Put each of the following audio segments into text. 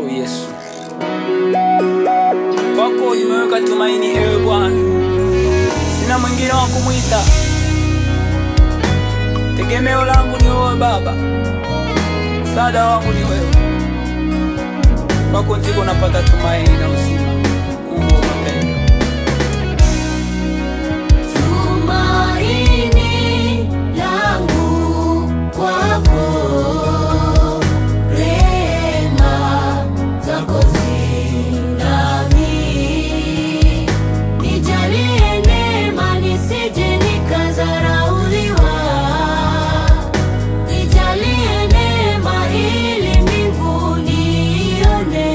Oh Yesu, kwako nimeweka tumaini ewe Bwana, sina mwingine wa kumwita. Tegemeo langu ni wewe Baba, msaada wangu ni wewe. Kwako ndiko napata tumaini na uzima. Mungu wa mapendo. Tumaini langu kwako, rehema zako zinami. Nijalie neema nisije nikadharauliwa. Nijalie neema ili mbingu nione.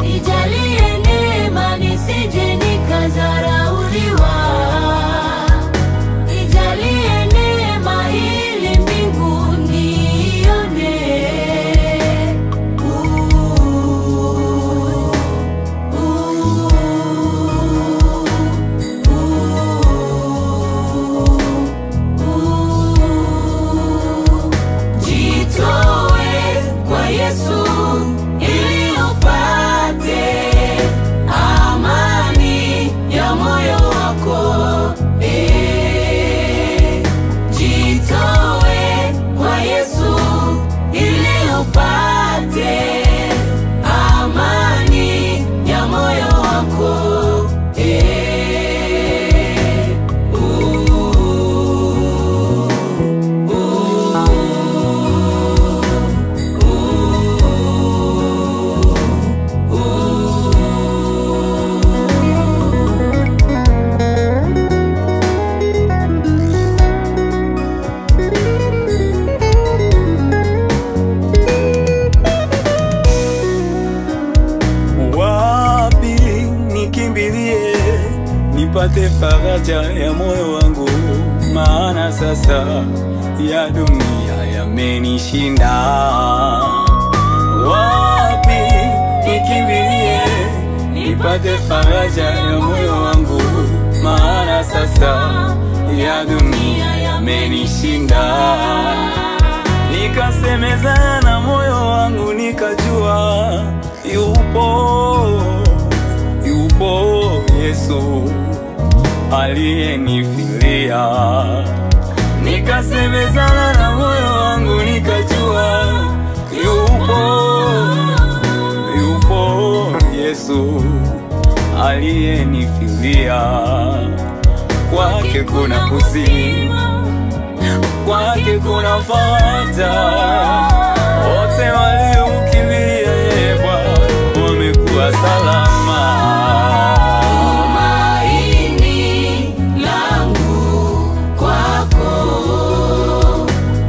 Nijalie neema nisije nikadharauliwa. Nijalie neema ili mbingu nione. Jitoe kwa Yesu ili upate amani ya moyo wako. Jitoe kwa Yesu ili upate amani ya moyo wako. Wapi nikimbilie nipate faraja ya moyo wangu, maana sasa ya dunia yamenishinda. Wapi nikimbilie nipate faraja ya moyo wangu, maana sasa ya dunia yamenishinda. Nikasemezana na moyo wangu nikajua yupo Yesu aliyenifilia. Nikasemezana na moyo wangu nikajua yupo Yesu aliyenifilia. Kwake kuna uzima, kwake kuna faraja. Wote waliomkimbilia yeye Bwana wamekuwa salama. Tumaini langu kwako,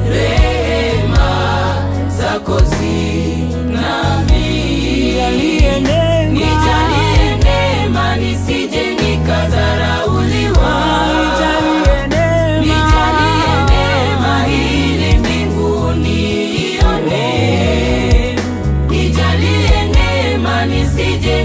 rehema zako zinami. Nijalie neema nisije nikadharauliwa. Nijalie neema ili mbingu nione. Nijalie neema nisije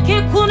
kikubwa